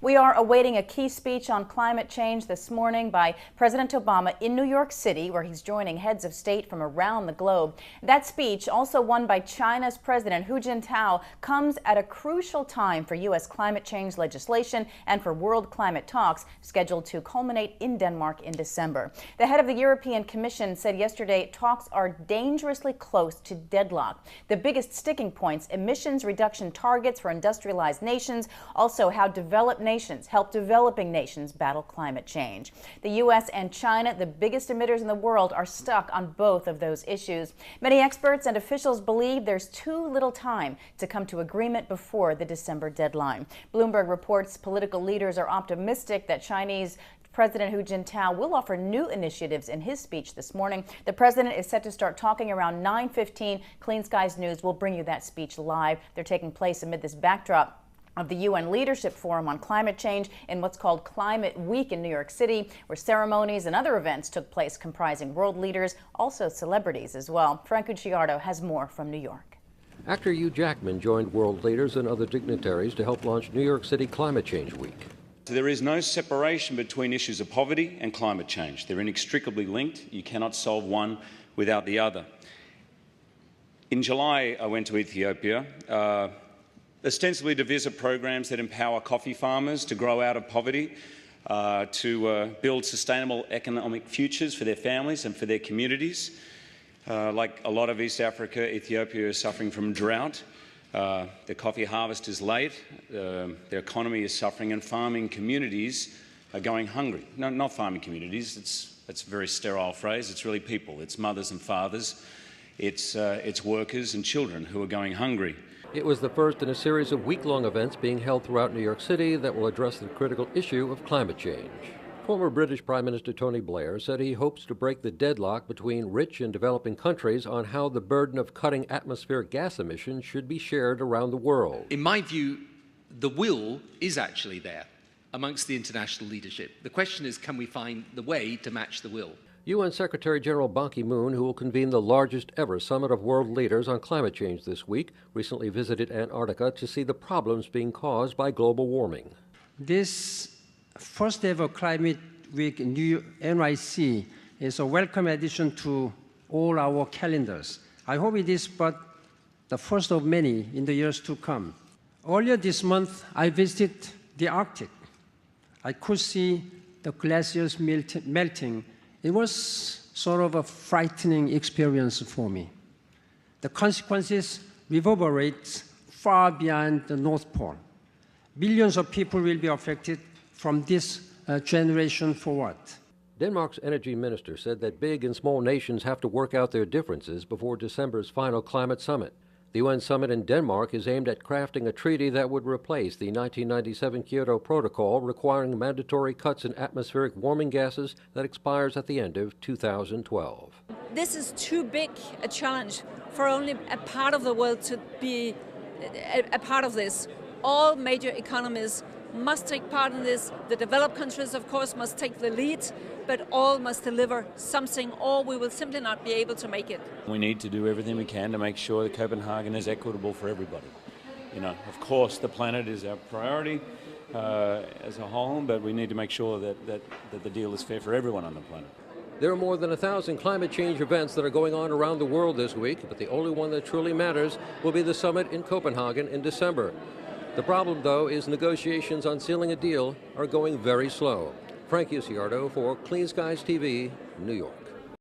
We are awaiting a key speech on climate change this morning by President Obama in New York City, where he's joining heads of state from around the globe. That speech, also won by China's President Hu Jintao, comes at a crucial time for U.S. climate change legislation and for world climate talks scheduled to culminate in Denmark in December. The head of the European Commission said yesterday talks are dangerously close to deadlock. The biggest sticking points: emissions reduction targets for industrialized nations, also how developed nations help developing nations battle climate change. The U.S. and China, the biggest emitters in the world, are stuck on both of those issues. Many experts and officials believe there's too little time to come to agreement before the December deadline. Bloomberg reports political leaders are optimistic that Chinese President Hu Jintao will offer new initiatives in his speech this morning. The president is set to start talking around 9:15. Clean Skies News will bring you that speech live. They're taking place amid this backdrop of the UN Leadership Forum on Climate Change in what's called Climate Week in New York City, where ceremonies and other events took place comprising world leaders, also celebrities as well. Frank Ucciardo has more from New York. Actor Hugh Jackman joined world leaders and other dignitaries to help launch New York City Climate Change Week. There is no separation between issues of poverty and climate change. They're inextricably linked. You cannot solve one without the other. In July, I went to Ethiopia, ostensibly to visit programs that empower coffee farmers to grow out of poverty, to build sustainable economic futures for their families and for their communities. Like a lot of East Africa, Ethiopia is suffering from drought. The coffee harvest is late, their economy is suffering, and farming communities are going hungry. No, not farming communities, it's a very sterile phrase. It's really people. It's mothers and fathers. It's workers and children who are going hungry. It was the first in a series of week-long events being held throughout New York City that will address the critical issue of climate change. Former British Prime Minister Tony Blair said he hopes to break the deadlock between rich and developing countries on how the burden of cutting atmospheric gas emissions should be shared around the world. In my view, the will is actually there amongst the international leadership. The question is, can we find the way to match the will? UN Secretary General Ban Ki-moon, who will convene the largest ever summit of world leaders on climate change this week, recently visited Antarctica to see the problems being caused by global warming. This first ever Climate Week in NYC is a welcome addition to all our calendars. I hope it is but the first of many in the years to come. Earlier this month, I visited the Arctic. I could see the glaciers melting. It was sort of a frightening experience for me. The consequences reverberate far beyond the North Pole. Billions of people will be affected from this generation forward. Denmark's energy minister said that big and small nations have to work out their differences before December's final climate summit. The UN summit in Denmark is aimed at crafting a treaty that would replace the 1997 Kyoto Protocol, requiring mandatory cuts in atmospheric warming gases that expires at the end of 2012. This is too big a challenge for only a part of the world to be a part of this. All major economies must take part in this. The developed countries, of course, must take the lead, but all must deliver something, or we will simply not be able to make it. We need to do everything we can to make sure that Copenhagen is equitable for everybody. Of course, the planet is our priority as a whole, but we need to make sure that the deal is fair for everyone on the planet. There are more than 1,000 climate change events that are going on around the world this week, but the only one that truly matters will be the summit in Copenhagen in December. The problem, though, is negotiations on sealing a deal are going very slow. Frank Ucciardo for Clean Skies TV, New York.